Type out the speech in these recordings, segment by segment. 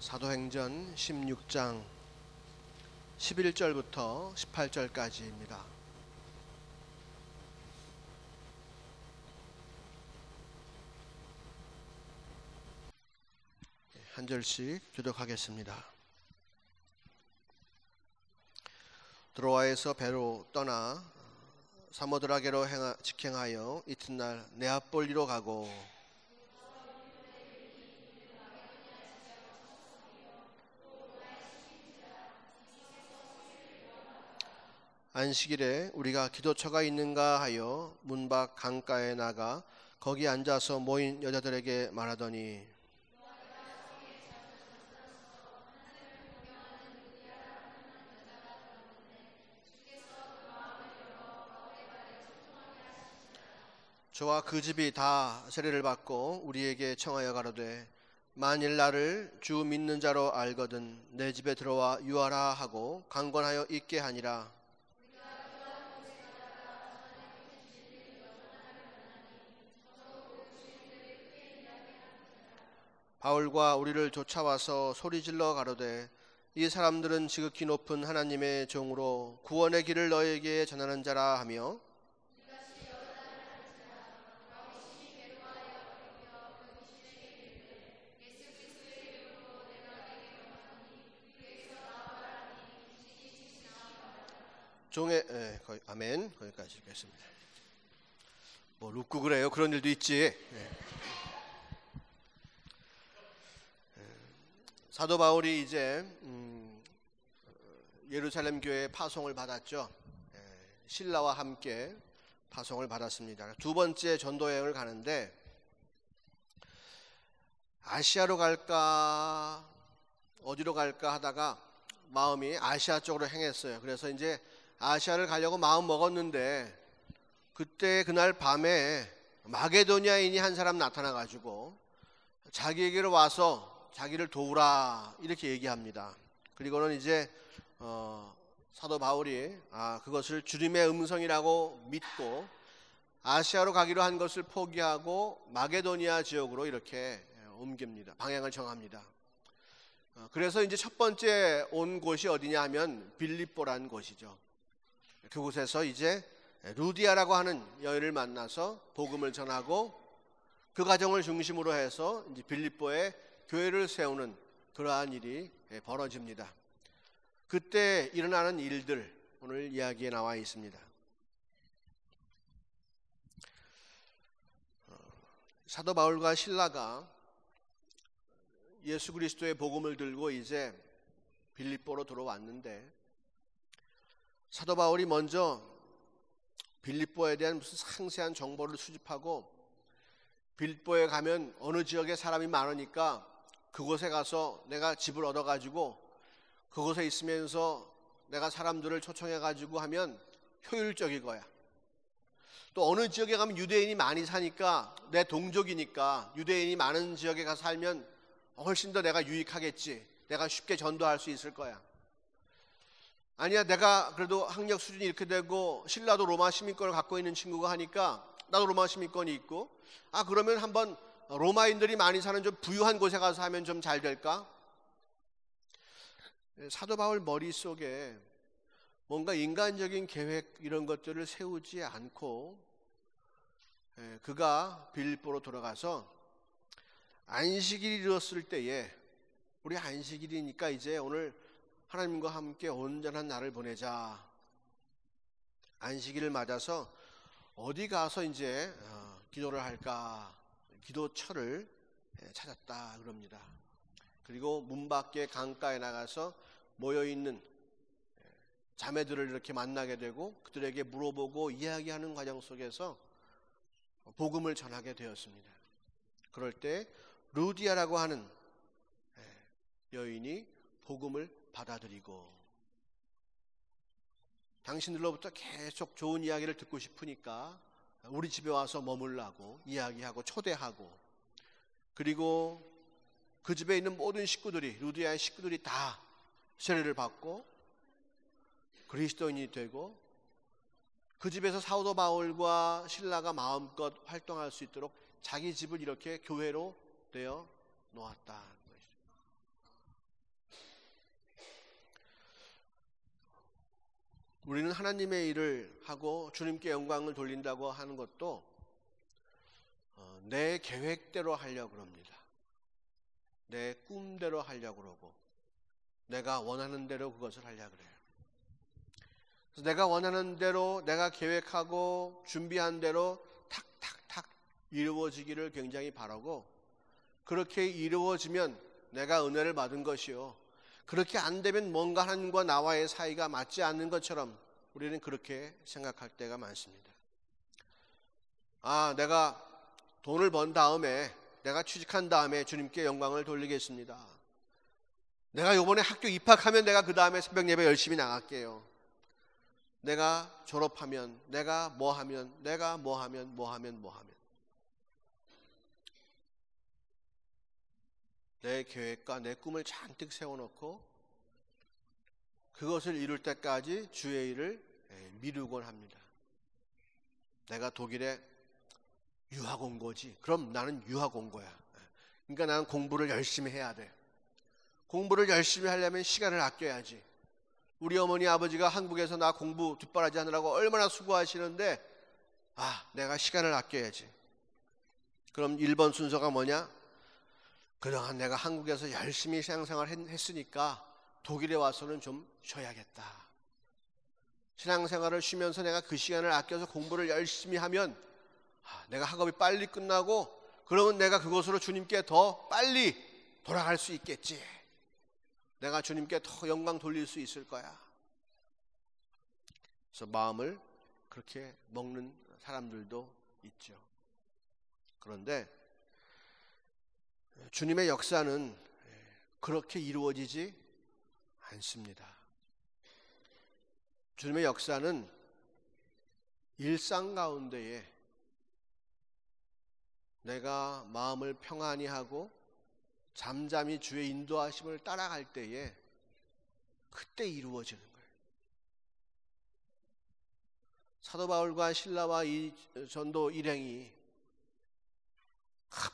사도행전 16장 11절부터 18절까지입니다. 한 절씩 교독하겠습니다. 드로아에서 배로 떠나 사모드라게로 직행하여 이튿날 네아폴리로 가고 안식일에 우리가 기도처가 있는가 하여 문 밖 강가에 나가 거기 앉아서 모인 여자들에게 말하더니 저와 그 집이 다 세례를 받고 우리에게 청하여 가로되 만일 나를 주 믿는 자로 알거든 내 집에 들어와 유하라 하고 강권하여 있게 하니라. 바울과 우리를 쫓아와서 소리질러 가로되 이 사람들은 지극히 높은 하나님의 종으로 구원의 길을 너에게 전하는 자라 하며 종의 아멘 거기까지 읽겠습니다. 뭐 웃고 그래요. 그런 일도 있지. 사도 바울이 이제 예루살렘 교회에 파송을 받았죠. 신라와 함께 파송을 받았습니다. 두 번째 전도 여행을 가는데 아시아로 갈까 어디로 갈까 하다가 마음이 아시아 쪽으로 향했어요. 그래서 이제 아시아를 가려고 마음 먹었는데 그때 그날 밤에 마게도니아인이 한 사람 나타나가지고 자기에게로 와서 자기를 도우라 이렇게 얘기합니다. 그리고는 이제 사도 바울이 그것을 주님의 음성이라고 믿고 아시아로 가기로 한 것을 포기하고 마게도니아 지역으로 이렇게 옮깁니다. 방향을 정합니다. 그래서 이제 첫 번째 온 곳이 어디냐 하면 빌립보라는 곳이죠. 그곳에서 이제 루디아라고 하는 여인을 만나서 복음을 전하고 그 가정을 중심으로 해서 이제 빌립보에 교회를 세우는 그러한 일이 벌어집니다. 그때 일어나는 일들 오늘 이야기에 나와 있습니다. 사도 바울과 실라가 예수 그리스도의 복음을 들고 이제 빌립보로 들어왔는데 사도 바울이 먼저 빌립보에 대한 무슨 상세한 정보를 수집하고 빌립보에 가면 어느 지역에 사람이 많으니까 그곳에 가서 내가 집을 얻어가지고 그곳에 있으면서 내가 사람들을 초청해가지고 하면 효율적일 거야. 또 어느 지역에 가면 유대인이 많이 사니까 내 동족이니까 유대인이 많은 지역에 가서 살면 훨씬 더 내가 유익하겠지. 내가 쉽게 전도할 수 있을 거야. 아니야, 내가 그래도 학력 수준이 이렇게 되고 신라도 로마 시민권을 갖고 있는 친구가 하니까 나도 로마 시민권이 있고 그러면 한번 로마인들이 많이 사는 좀 부유한 곳에 가서 하면 좀 잘 될까? 사도 바울 머릿속에 뭔가 인간적인 계획 이런 것들을 세우지 않고 그가 빌립보로 돌아가서 안식일이 이뤘을 때에 우리 안식일이니까 이제 오늘 하나님과 함께 온전한 날을 보내자. 안식일을 맞아서 어디 가서 이제 기도를 할까? 기도처를 찾았다 그럽니다. 그리고 문 밖에 강가에 나가서 모여있는 자매들을 이렇게 만나게 되고 그들에게 물어보고 이야기하는 과정 속에서 복음을 전하게 되었습니다. 그럴 때 루디아라고 하는 여인이 복음을 받아들이고 당신들로부터 계속 좋은 이야기를 듣고 싶으니까 우리 집에 와서 머물라고 이야기하고 초대하고 그리고 그 집에 있는 모든 식구들이 루디아의 식구들이 다 세례를 받고 그리스도인이 되고 그 집에서 사도 바울과 실라가 마음껏 활동할 수 있도록 자기 집을 이렇게 교회로 되어 놓았다. 우리는 하나님의 일을 하고 주님께 영광을 돌린다고 하는 것도 내 계획대로 하려고 합니다. 내 꿈대로 하려고 그러고 내가 원하는 대로 그것을 하려고 그래요. 그래서 내가 원하는 대로 내가 계획하고 준비한 대로 탁탁탁 이루어지기를 굉장히 바라고, 그렇게 이루어지면 내가 은혜를 받은 것이요, 그렇게 안 되면 뭔가 하나님과 나와의 사이가 맞지 않는 것처럼 우리는 그렇게 생각할 때가 많습니다. 내가 돈을 번 다음에, 내가 취직한 다음에 주님께 영광을 돌리겠습니다. 내가 이번에 학교 입학하면 내가 그 다음에 새벽 예배 열심히 나갈게요. 내가 졸업하면, 내가 뭐 하면. 내 계획과 내 꿈을 잔뜩 세워놓고 그것을 이룰 때까지 주의 일을 미루곤 합니다. 내가 독일에 유학 온 거지. 그럼 나는 유학 온 거야. 그러니까 나는 공부를 열심히 해야 돼. 공부를 열심히 하려면 시간을 아껴야지. 우리 어머니 아버지가 한국에서 나 공부 뒷바라지 하느라고 얼마나 수고하시는데 내가 시간을 아껴야지. 그럼 1번 순서가 뭐냐? 그동안 내가 한국에서 열심히 신앙생활 했으니까 독일에 와서는 좀 쉬어야겠다. 신앙생활을 쉬면서 내가 그 시간을 아껴서 공부를 열심히 하면 내가 학업이 빨리 끝나고 그러면 내가 그곳으로 주님께 더 빨리 돌아갈 수 있겠지. 내가 주님께 더 영광 돌릴 수 있을 거야. 그래서 마음을 그렇게 먹는 사람들도 있죠. 그런데 주님의 역사는 그렇게 이루어지지 않습니다. 주님의 역사는 일상 가운데에 내가 마음을 평안히 하고 잠잠히 주의 인도하심을 따라갈 때에 그때 이루어지는 거예요. 사도 바울과 실라와 이 전도 일행이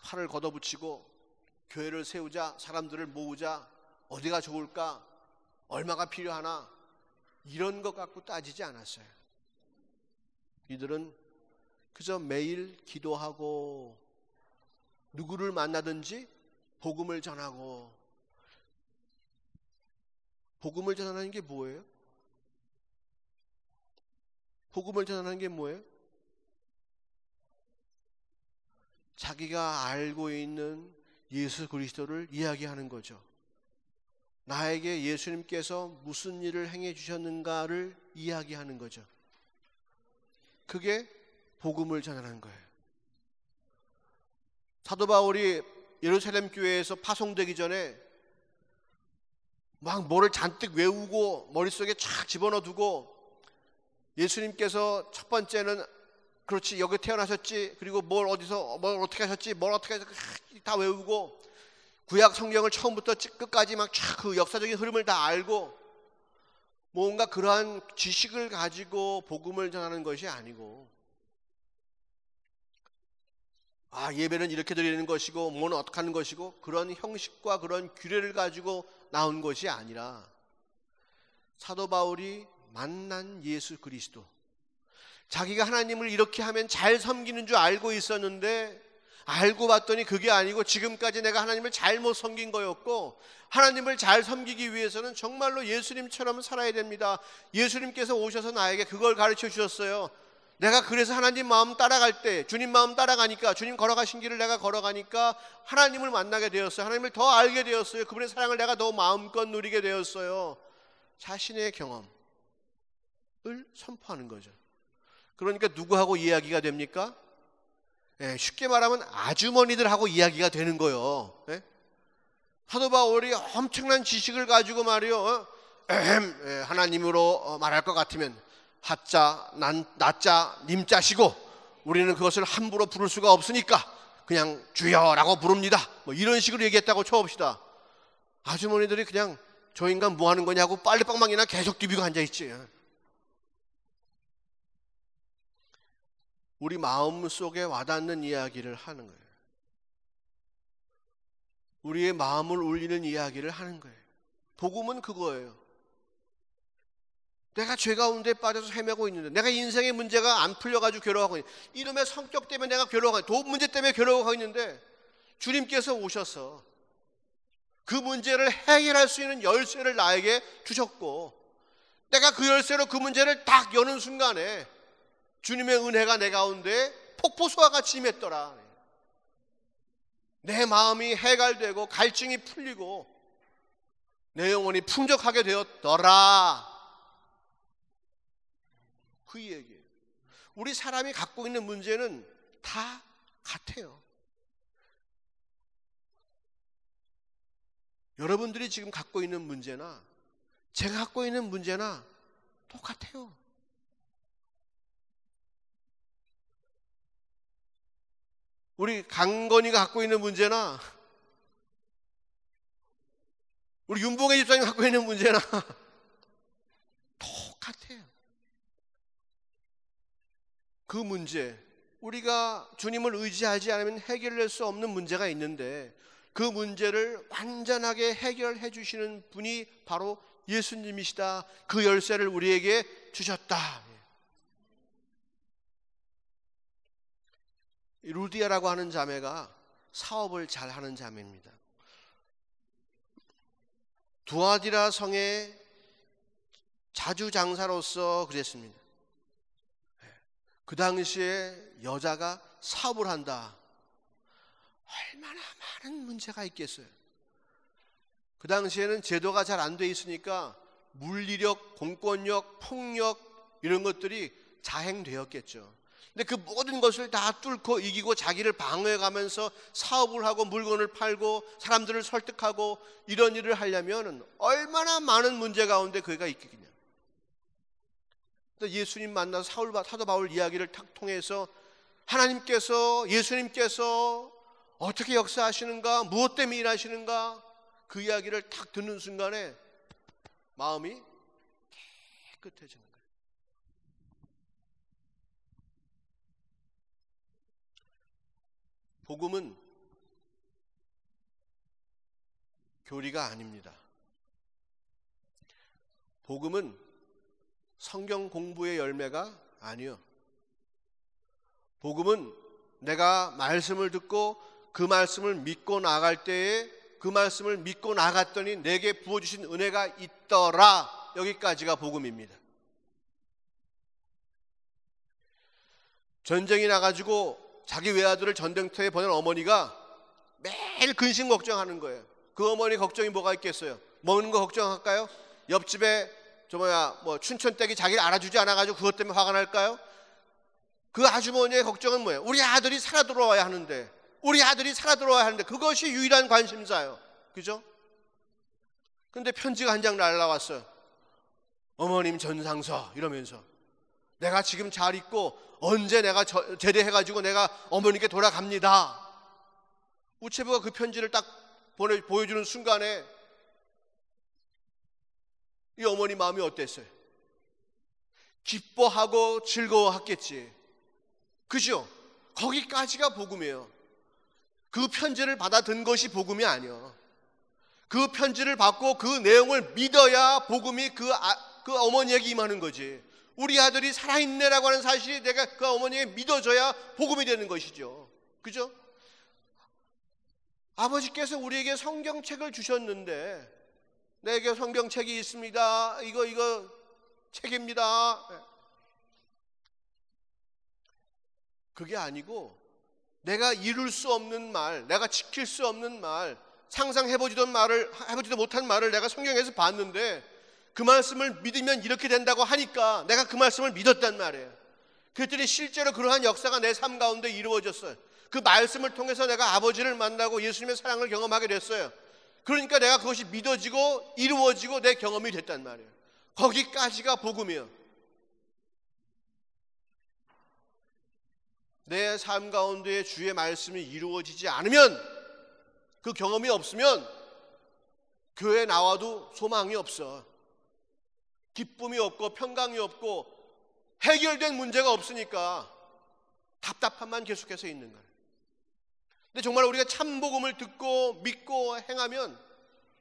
팔을 걷어붙이고 교회를 세우자, 사람들을 모으자, 어디가 좋을까, 얼마가 필요하나, 이런 것 갖고 따지지 않았어요. 이들은 그저 매일 기도하고 누구를 만나든지 복음을 전하고. 복음을 전하는 게 뭐예요? 복음을 전하는 게 뭐예요? 자기가 알고 있는 예수 그리스도를 이야기하는 거죠. 나에게 예수님께서 무슨 일을 행해 주셨는가를 이야기하는 거죠. 그게 복음을 전하는 거예요. 사도 바울이 예루살렘 교회에서 파송되기 전에 막 뭐를 잔뜩 외우고 머릿속에 쫙 집어넣어두고, 예수님께서 첫 번째는 그렇지 여기 태어나셨지, 그리고 뭘 어디서 뭘 어떻게 하셨지, 뭘 어떻게 해서 다 외우고, 구약 성경을 처음부터 끝까지 막 쫙 그 역사적인 흐름을 다 알고, 뭔가 그러한 지식을 가지고 복음을 전하는 것이 아니고, 예배는 이렇게 드리는 것이고 뭐는 어떻게 하는 것이고, 그런 형식과 그런 규례를 가지고 나온 것이 아니라 사도 바울이 만난 예수 그리스도, 자기가 하나님을 이렇게 하면 잘 섬기는 줄 알고 있었는데 알고 봤더니 그게 아니고 지금까지 내가 하나님을 잘못 섬긴 거였고, 하나님을 잘 섬기기 위해서는 정말로 예수님처럼 살아야 됩니다. 예수님께서 오셔서 나에게 그걸 가르쳐 주셨어요. 내가 그래서 하나님 마음 따라갈 때, 주님 마음 따라가니까, 주님 걸어가신 길을 내가 걸어가니까 하나님을 만나게 되었어요. 하나님을 더 알게 되었어요. 그분의 사랑을 내가 더 마음껏 누리게 되었어요. 자신의 경험을 선포하는 거죠. 그러니까 누구하고 이야기가 됩니까? 쉽게 말하면 아주머니들하고 이야기가 되는 거예요. 사도 바울이 엄청난 지식을 가지고 말이요, 하나님으로 말할 것 같으면 하자, 나자, 님자시고 우리는 그것을 함부로 부를 수가 없으니까 그냥 주여라고 부릅니다. 뭐 이런 식으로 얘기했다고 쳐봅시다. 아주머니들이 그냥 저 인간 뭐 하는 거냐고 빨래방망이나 계속 디비고 앉아있지. 우리 마음 속에 와닿는 이야기를 하는 거예요. 우리의 마음을 울리는 이야기를 하는 거예요. 복음은 그거예요. 내가 죄 가운데 빠져서 헤매고 있는데, 내가 인생의 문제가 안 풀려가지고 괴로워하고 있는데, 이놈의 성격 때문에 내가 괴로워하고 있는데, 돈 문제 때문에 괴로워하고 있는데, 주님께서 오셔서 그 문제를 해결할 수 있는 열쇠를 나에게 주셨고, 내가 그 열쇠로 그 문제를 딱 여는 순간에 주님의 은혜가 내 가운데 폭포수와 같이 임했더라. 내 마음이 해갈되고 갈증이 풀리고 내 영혼이 풍족하게 되었더라. 그 얘기예요. 우리 사람이 갖고 있는 문제는 다 같아요. 여러분들이 지금 갖고 있는 문제나 제가 갖고 있는 문제나 똑같아요. 우리 강건이가 갖고 있는 문제나 우리 윤봉의 집사님이 갖고 있는 문제나 똑같아요. 그 문제, 우리가 주님을 의지하지 않으면 해결할 수 없는 문제가 있는데, 그 문제를 완전하게 해결해 주시는 분이 바로 예수님이시다. 그 열쇠를 우리에게 주셨다. 루디아라고 하는 자매가 사업을 잘 하는 자매입니다. 두아디라 성의 자주장사로서 그랬습니다. 그 당시에 여자가 사업을 한다. 얼마나 많은 문제가 있겠어요. 그 당시에는 제도가 잘 안 돼 있으니까 물리력, 공권력, 폭력 이런 것들이 자행되었겠죠. 근데 그 모든 것을 다 뚫고 이기고 자기를 방어해가면서 사업을 하고 물건을 팔고 사람들을 설득하고 이런 일을 하려면 얼마나 많은 문제 가운데 그가 있겠냐. 예수님 만나서 사도 바울 이야기를 탁 통해서 하나님께서, 예수님께서 어떻게 역사하시는가, 무엇 때문에 일하시는가, 그 이야기를 탁 듣는 순간에 마음이 깨끗해지는 거예요. 복음은 교리가 아닙니다. 복음은 성경 공부의 열매가 아니요. 복음은 내가 말씀을 듣고 그 말씀을 믿고 나갈 때에 그 말씀을 믿고 나갔더니 내게 부어주신 은혜가 있더라. 여기까지가 복음입니다. 전쟁이 나가지고 자기 외아들을 전쟁터에 보낸 어머니가 매일 근심 걱정하는 거예요. 그 어머니 걱정이 뭐가 있겠어요? 먹는 거 걱정할까요? 옆집에 춘천댁이 자기를 알아주지 않아가지고 그것 때문에 화가 날까요? 그 아주머니의 걱정은 뭐예요? 우리 아들이 살아 들어와야 하는데, 그것이 유일한 관심사예요. 그죠? 근데 편지가 한 장 날라왔어요. 어머님 전상서 이러면서, 내가 지금 잘 있고 언제 내가 제대해가지고 내가 어머니께 돌아갑니다. 우체부가 그 편지를 딱 보여주는 순간에 이 어머니 마음이 어땠어요? 기뻐하고 즐거워했겠지. 그죠? 거기까지가 복음이에요. 그 편지를 받아든 것이 복음이 아니에요. 그 편지를 받고 그 내용을 믿어야 복음이 그 어머니에게 임하는 거지. 우리 아들이 살아있네라고 하는 사실이 내가 그 어머니에게 믿어져야 복음이 되는 것이죠. 그죠? 아버지께서 우리에게 성경책을 주셨는데, 내게 성경책이 있습니다. 이거 책입니다. 그게 아니고, 내가 이룰 수 없는 말, 내가 지킬 수 없는 말, 상상해보지도 못한 말을 내가 성경에서 봤는데 그 말씀을 믿으면 이렇게 된다고 하니까 내가 그 말씀을 믿었단 말이에요. 그랬더니 실제로 그러한 역사가 내 삶 가운데 이루어졌어요. 그 말씀을 통해서 내가 아버지를 만나고 예수님의 사랑을 경험하게 됐어요. 그러니까 내가 그것이 믿어지고 이루어지고 내 경험이 됐단 말이에요. 거기까지가 복음이에요. 내 삶 가운데 주의 말씀이 이루어지지 않으면, 그 경험이 없으면 교회에 나와도 소망이 없어. 기쁨이 없고 평강이 없고 해결된 문제가 없으니까 답답함만 계속해서 있는 거예요. 근데 정말 우리가 참 복음을 듣고 믿고 행하면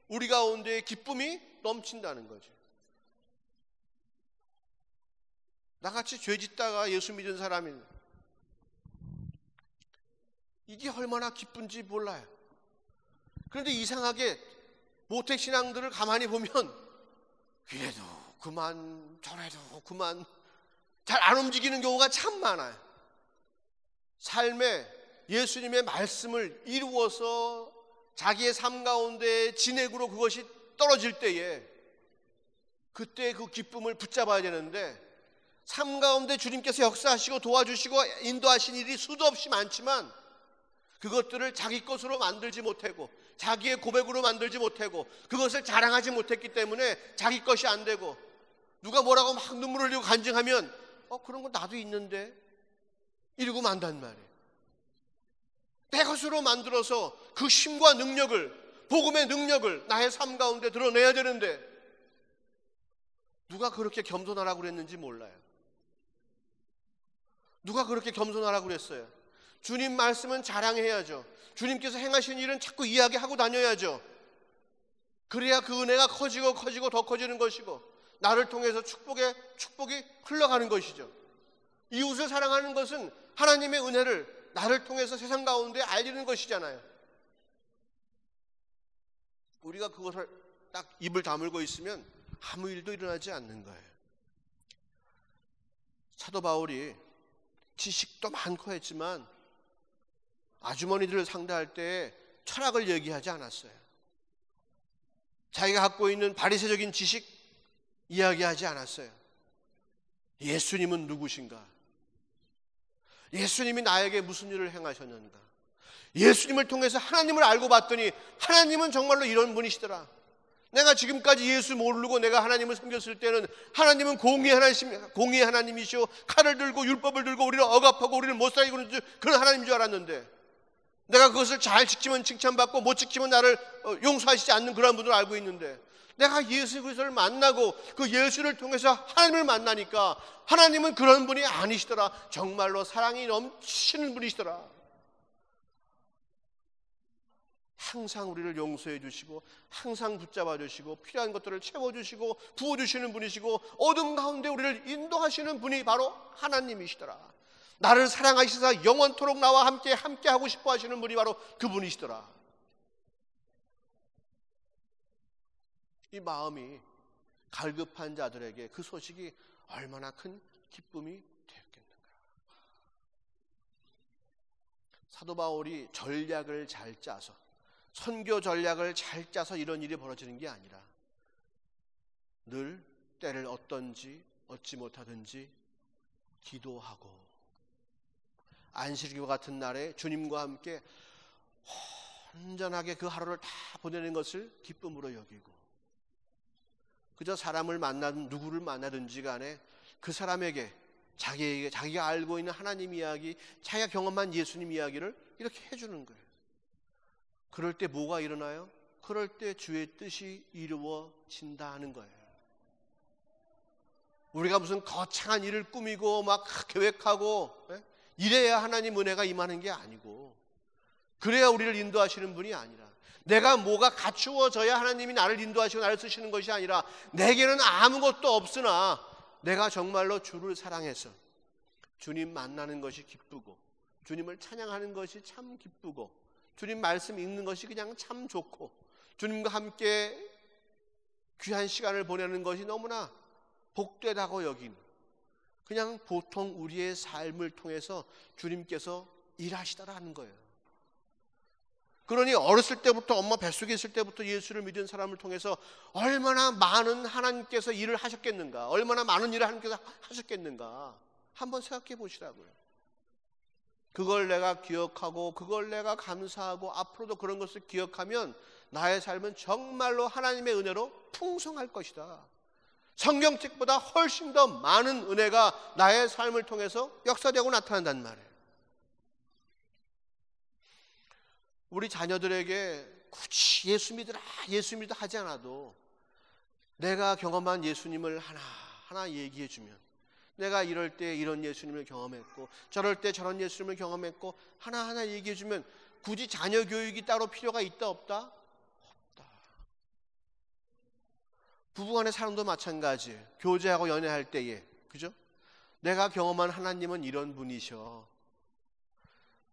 우리 가운데 기쁨이 넘친다는 거죠. 나같이 죄 짓다가 예수 믿은 사람이 이게 얼마나 기쁜지 몰라요. 그런데 이상하게 모태신앙들을 가만히 보면 이래도 그만 저래도 그만 잘 안 움직이는 경우가 참 많아요. 삶에 예수님의 말씀을 이루어서 자기의 삶 가운데 진액으로 그것이 떨어질 때에 그때 그 기쁨을 붙잡아야 되는데, 삶 가운데 주님께서 역사하시고 도와주시고 인도하신 일이 수도 없이 많지만 그것들을 자기 것으로 만들지 못하고 자기의 고백으로 만들지 못하고 그것을 자랑하지 못했기 때문에 자기 것이 안 되고, 누가 뭐라고 막 눈물 흘리고 간증하면 그런 거 나도 있는데 이러고 만단 말이에요. 내 것으로 만들어서 그 힘과 능력을, 복음의 능력을 나의 삶 가운데 드러내야 되는데 누가 그렇게 겸손하라고 그랬는지 몰라요. 누가 그렇게 겸손하라고 그랬어요? 주님 말씀은 자랑해야죠. 주님께서 행하신 일은 자꾸 이야기하고 다녀야죠. 그래야 그 은혜가 커지고 커지고 더 커지는 것이고 나를 통해서 축복이 흘러가는 것이죠. 이웃을 사랑하는 것은 하나님의 은혜를 나를 통해서 세상 가운데 알리는 것이잖아요. 우리가 그것을 딱 입을 다물고 있으면 아무 일도 일어나지 않는 거예요. 사도 바울이 지식도 많고 했지만 아주머니들을 상대할 때 철학을 얘기하지 않았어요. 자기가 갖고 있는 바리새적인 지식 이야기하지 않았어요. 예수님은 누구신가? 예수님이 나에게 무슨 일을 행하셨는가? 예수님을 통해서 하나님을 알고 봤더니 하나님은 정말로 이런 분이시더라. 내가 지금까지 예수 모르고 내가 하나님을 섬겼을 때는 하나님은 공의의 하나님이시오, 칼을 들고 율법을 들고 우리를 억압하고 우리를 못 살게 하는 그런 하나님인 줄 알았는데, 내가 그것을 잘 지키면 칭찬받고 못 지키면 나를 용서하시지 않는 그런 분을 알고 있는데, 내가 예수 그리스도를 만나고 그 예수를 통해서 하나님을 만나니까 하나님은 그런 분이 아니시더라. 정말로 사랑이 넘치는 분이시더라. 항상 우리를 용서해 주시고 항상 붙잡아 주시고 필요한 것들을 채워주시고 부어주시는 분이시고 어둠 가운데 우리를 인도하시는 분이 바로 하나님이시더라. 나를 사랑하시사 영원토록 나와 함께 하고 싶어 하시는 분이 바로 그분이시더라. 이 마음이 갈급한 자들에게 그 소식이 얼마나 큰 기쁨이 되었겠는가. 사도 바울이 전략을 잘 짜서, 선교 전략을 잘 짜서 이런 일이 벌어지는 게 아니라 늘 때를 얻든지 얻지 못하든지 기도하고 안식일과 같은 날에 주님과 함께 온전하게 그 하루를 다 보내는 것을 기쁨으로 여기고, 그저 사람을 만나든 누구를 만나든지 간에 그 사람에게 자기가 알고 있는 하나님 이야기, 자기가 경험한 예수님 이야기를 이렇게 해주는 거예요. 그럴 때 뭐가 일어나요? 그럴 때 주의 뜻이 이루어진다 하는 거예요. 우리가 무슨 거창한 일을 꾸미고 막 계획하고 이래야 하나님 은혜가 임하는 게 아니고, 그래야 우리를 인도하시는 분이 아니라, 내가 뭐가 갖추어져야 하나님이 나를 인도하시고 나를 쓰시는 것이 아니라, 내게는 아무것도 없으나 내가 정말로 주를 사랑해서 주님 만나는 것이 기쁘고 주님을 찬양하는 것이 참 기쁘고 주님 말씀 읽는 것이 그냥 참 좋고 주님과 함께 귀한 시간을 보내는 것이 너무나 복되다고 여기는, 그냥 보통 우리의 삶을 통해서 주님께서 일하시더라는 거예요. 그러니 어렸을 때부터 엄마 뱃속에 있을 때부터 예수를 믿은 사람을 통해서 얼마나 많은 하나님께서 일을 하셨겠는가, 얼마나 많은 일을 하나님께서 하셨겠는가 한번 생각해 보시라고요. 그걸 내가 기억하고 그걸 내가 감사하고 앞으로도 그런 것을 기억하면 나의 삶은 정말로 하나님의 은혜로 풍성할 것이다. 성경책보다 훨씬 더 많은 은혜가 나의 삶을 통해서 역사되고 나타난단 말이에요. 우리 자녀들에게 굳이 예수 믿으라 하지 않아도 내가 경험한 예수님을 하나하나 얘기해 주면, 내가 이럴 때 이런 예수님을 경험했고 저럴 때 저런 예수님을 경험했고 하나하나 얘기해 주면, 굳이 자녀 교육이 따로 필요가 있다 없다? 없다. 부부간의 사랑도 마찬가지예요. 교제하고 연애할 때에, 그죠? 내가 경험한 하나님은 이런 분이셔.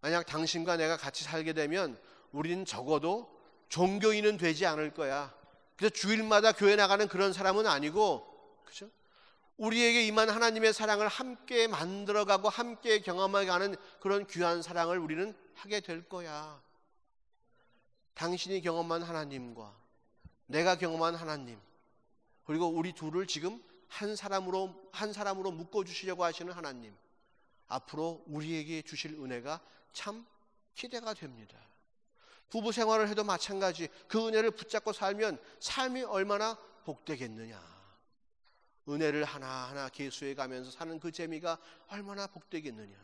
만약 당신과 내가 같이 살게 되면 우리는 적어도 종교인은 되지 않을 거야. 그래서 주일마다 교회 나가는 그런 사람은 아니고, 그죠? 우리에게 임한 하나님의 사랑을 함께 만들어가고 함께 경험해가는 그런 귀한 사랑을 우리는 하게 될 거야. 당신이 경험한 하나님과 내가 경험한 하나님, 그리고 우리 둘을 지금 한 사람으로 묶어주시려고 하시는 하나님, 앞으로 우리에게 주실 은혜가 참 기대가 됩니다. 부부 생활을 해도 마찬가지. 그 은혜를 붙잡고 살면 삶이 얼마나 복되겠느냐. 은혜를 하나하나 계수해 가면서 사는 그 재미가 얼마나 복되겠느냐.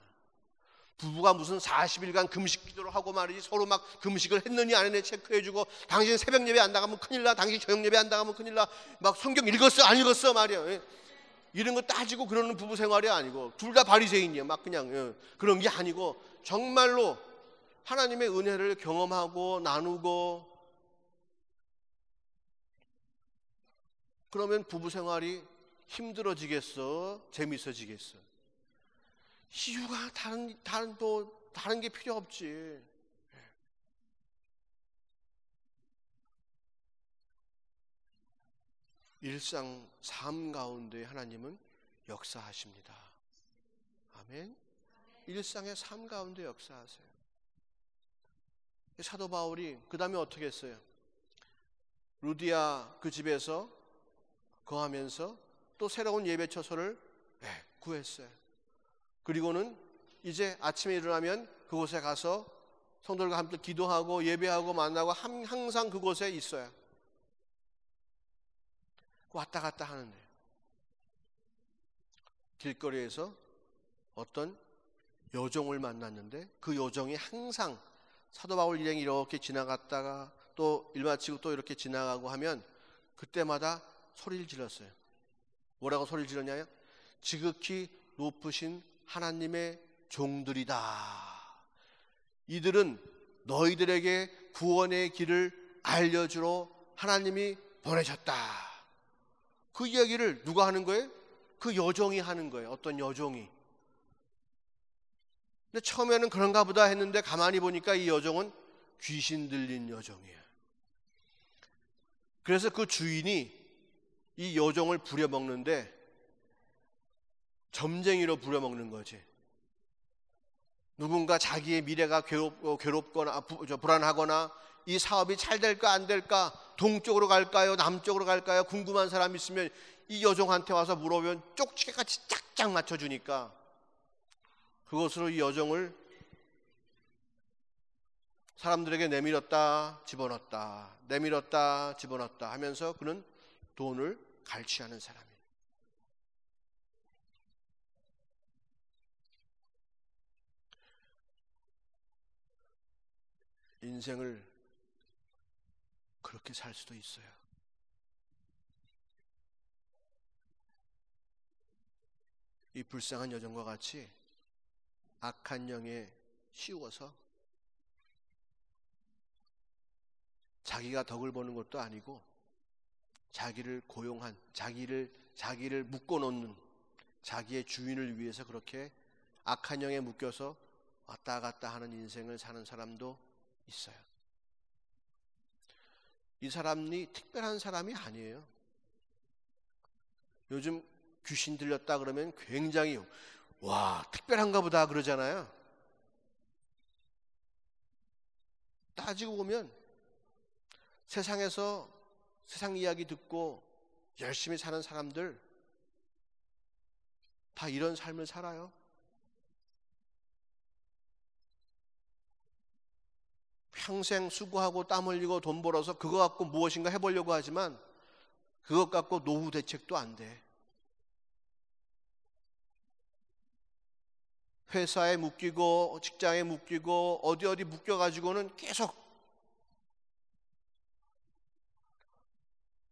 부부가 무슨 40일간 금식 기도를 하고 말이지, 서로 막 금식을 했느니 안 했느니 체크해주고, 당신 새벽 예배 안 나가면 큰일 나, 당신 저녁 예배 안 나가면 큰일 나, 막 성경 읽었어 안 읽었어 말이야. 이런 거 따지고 그러는 부부 생활이 아니고, 둘 다 바리새인이야. 막 그냥 그런 게 아니고, 정말로 하나님의 은혜를 경험하고 나누고, 그러면 부부 생활이 힘들어지겠어? 재밌어지겠어? 이유가 다른 게 필요 없지. 일상 삶 가운데 하나님은 역사하십니다. 아멘. 일상의 삶 가운데 역사하세요. 사도 바울이 그 다음에 어떻게 했어요? 루디아 그 집에서 거하면서 또 새로운 예배처소를 구했어요. 그리고는 이제 아침에 일어나면 그곳에 가서 성도들과 함께 기도하고 예배하고 만나고 항상 그곳에 있어요. 왔다 갔다 하는데, 길거리에서 어떤 여종을 만났는데, 그 여종이 항상 사도 바울 일행이 이렇게 지나갔다가 또 일 마치고 또 이렇게 지나가고 하면 그때마다 소리를 질렀어요. 뭐라고 소리를 질렀냐면, 지극히 높으신 하나님의 종들이다. 이들은 너희들에게 구원의 길을 알려주러 하나님이 보내셨다. 그 이야기를 누가 하는 거예요? 그 여종이 하는 거예요. 어떤 여종이. 근데 처음에는 그런가 보다 했는데 가만히 보니까 이 여종은 귀신 들린 여종이에요. 그래서 그 주인이 이 여종을 부려먹는데 점쟁이로 부려먹는 거지. 누군가 자기의 미래가 괴롭거나 불안하거나 이 사업이 잘 될까 안 될까, 동쪽으로 갈까요 남쪽으로 갈까요 궁금한 사람 있으면 이 여종한테 와서 물어보면 쪽지게같이 짝짝 맞춰주니까 그것으로 이 여종을 사람들에게 내밀었다 집어넣었다 내밀었다 집어넣었다 하면서 그는 돈을 갈취하는 사람이에요. 인생을 그렇게 살 수도 있어요. 이 불쌍한 여종과 같이 악한 영에 씌워서 자기가 덕을 보는 것도 아니고 자기를 고용한, 자기를 묶어놓는 자기의 주인을 위해서 그렇게 악한 영에 묶여서 왔다 갔다 하는 인생을 사는 사람도 있어요. 이 사람이 특별한 사람이 아니에요. 요즘 귀신 들렸다 그러면 굉장히 와 특별한가 보다 그러잖아요. 따지고 보면 세상에서 세상 이야기 듣고 열심히 사는 사람들 다 이런 삶을 살아요. 평생 수고하고 땀 흘리고 돈 벌어서 그거 갖고 무엇인가 해보려고 하지만 그것 갖고 노후 대책도 안 돼. 회사에 묶이고 직장에 묶이고 어디 묶여가지고는 계속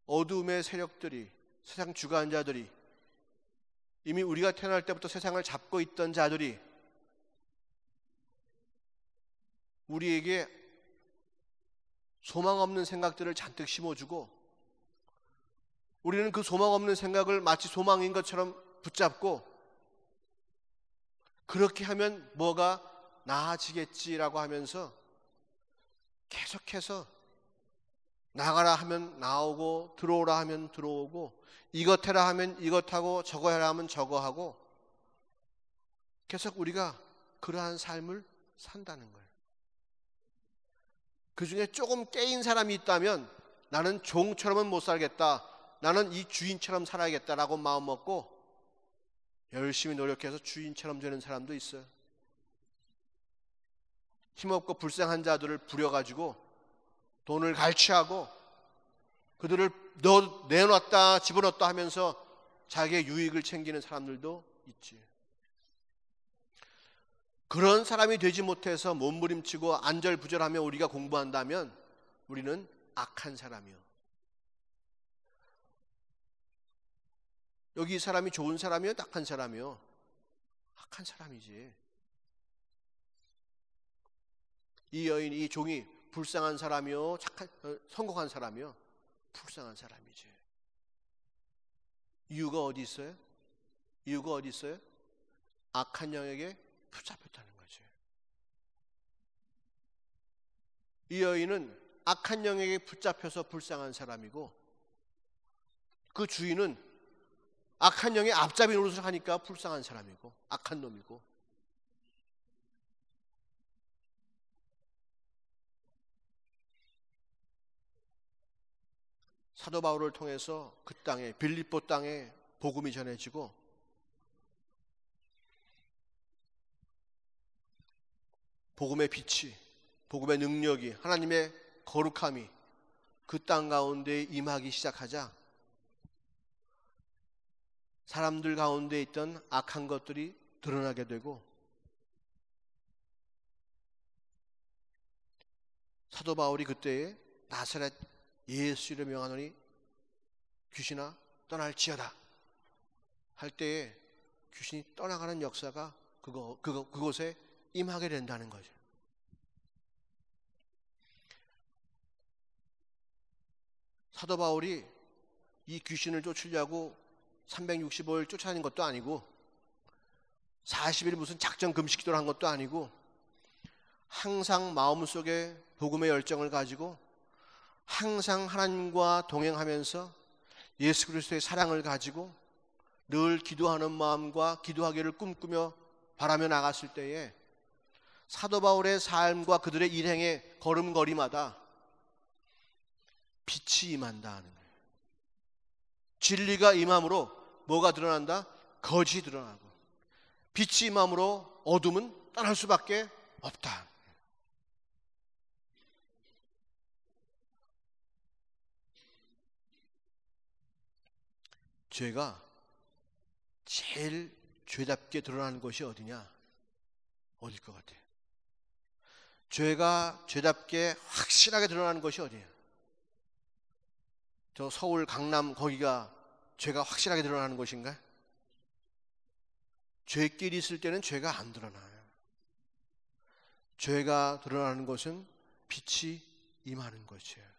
어둠의 세력들이, 세상 주관자들이, 이미 우리가 태어날 때부터 세상을 잡고 있던 자들이 우리에게 소망 없는 생각들을 잔뜩 심어주고 우리는 그 소망 없는 생각을 마치 소망인 것처럼 붙잡고 그렇게 하면 뭐가 나아지겠지라고 하면서 계속해서 나가라 하면 나오고 들어오라 하면 들어오고 이것 해라 하면 이것하고 저거 해라 하면 저거 하고 계속 우리가 그러한 삶을 산다는 거예요. 그 중에 조금 깨인 사람이 있다면 나는 종처럼은 못 살겠다, 나는 이 주인처럼 살아야겠다라고 마음 먹고 열심히 노력해서 주인처럼 되는 사람도 있어요. 힘없고 불쌍한 자들을 부려가지고 돈을 갈취하고 그들을 내놨다 집어넣었다 하면서 자기의 유익을 챙기는 사람들도 있지. 그런 사람이 되지 못해서 몸부림치고 안절부절하며 우리가 공부한다면 우리는 악한 사람이요. 여기 이 사람이 좋은 사람이요, 악한 사람이요? 악한 사람이지. 이 여인, 이 종이 불쌍한 사람이요, 성공한 사람이요? 불쌍한 사람이지. 이유가 어디 있어요? 이유가 어디 있어요? 악한 영에게 붙잡혔다는 거지. 이 여인은 악한 영에게 붙잡혀서 불쌍한 사람이고 그 주인은 악한 영의 앞잡이 노릇을 하니까 불쌍한 사람이고 악한 놈이고. 사도 바울을 통해서 그 땅에, 빌립보 땅에 복음이 전해지고 복음의 빛이, 복음의 능력이, 하나님의 거룩함이 그 땅 가운데 임하기 시작하자 사람들 가운데 있던 악한 것들이 드러나게 되고 사도 바울이 그때에 나사렛 예수를 명하노니 귀신아 떠날지어다 할 때에 귀신이 떠나가는 역사가 그곳에 임하게 된다는 거죠. 사도 바울이 이 귀신을 쫓으려고 365일 쫓아다닌 것도 아니고 40일 무슨 작전 금식기도를 한 것도 아니고 항상 마음속에 복음의 열정을 가지고 항상 하나님과 동행하면서 예수 그리스도의 사랑을 가지고 늘 기도하는 마음과 기도하기를 꿈꾸며 바라며 나갔을 때에 사도 바울의 삶과 그들의 일행의 걸음걸이마다 빛이 임한다 하는 거예요. 진리가 임함으로 뭐가 드러난다? 거짓이 드러나고 빛이 임함으로 어둠은 떠날 수밖에 없다. 죄가 제일 죄답게 드러나는 것이 어디냐? 어딜 것 같아요? 죄가 죄답게 확실하게 드러나는 것이 어디예요? 저 서울 강남 거기가 죄가 확실하게 드러나는 곳인가? 죄끼리 있을 때는 죄가 안 드러나요. 죄가 드러나는 것은 빛이 임하는 것이에요.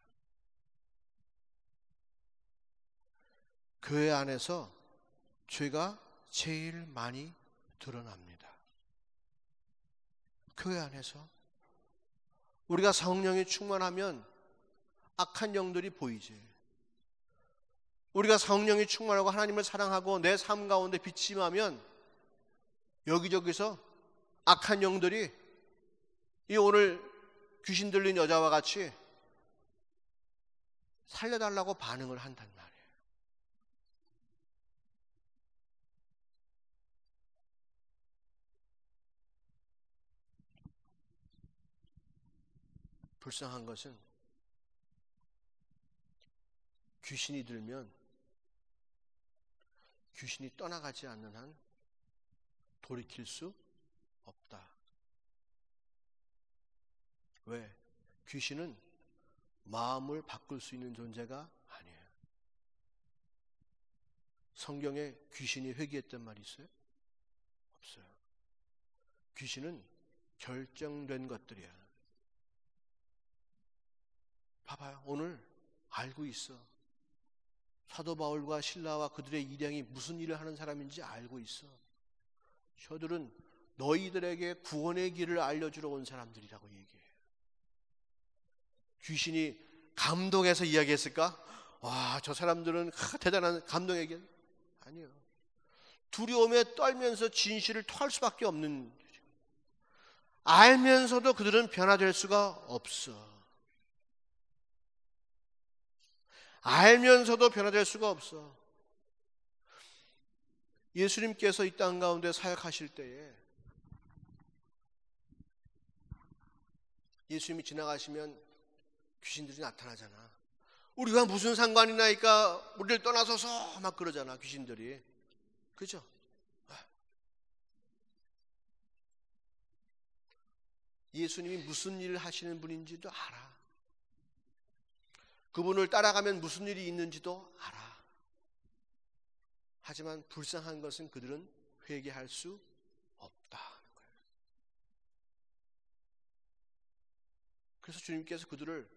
교회 안에서 죄가 제일 많이 드러납니다. 교회 안에서 우리가 성령이 충만하면 악한 영들이 보이지. 우리가 성령이 충만하고 하나님을 사랑하고 내 삶 가운데 빛이 임하면 여기저기서 악한 영들이 이 오늘 귀신 들린 여자와 같이 살려달라고 반응을 한단 말이에요. 불쌍한 것은 귀신이 들면 귀신이 떠나가지 않는 한 돌이킬 수 없다. 왜? 귀신은 마음을 바꿀 수 있는 존재가 아니에요. 성경에 귀신이 회개했단 말이 있어요? 없어요. 귀신은 결정된 것들이야. 봐봐요. 오늘 알고 있어. 사도 바울과 실라와 그들의 일행이 무슨 일을 하는 사람인지 알고 있어. 저들은 너희들에게 구원의 길을 알려주러 온 사람들이라고 얘기해요. 귀신이 감동해서 이야기했을까? 와, 저 사람들은 대단한 감동의 길. 아니요. 두려움에 떨면서 진실을 토할 수밖에 없는, 알면서도 그들은 변화될 수가 없어. 알면서도 변화될 수가 없어. 예수님께서 이 땅 가운데 사역하실 때에 예수님이 지나가시면 귀신들이 나타나잖아. 우리가 무슨 상관이 나니까 우리를 떠나서서 막 그러잖아, 귀신들이. 그죠? 예수님이 무슨 일을 하시는 분인지도 알아. 그분을 따라가면 무슨 일이 있는지도 알아. 하지만 불쌍한 것은 그들은 회개할 수 없다는 거예요. 그래서 주님께서 그들을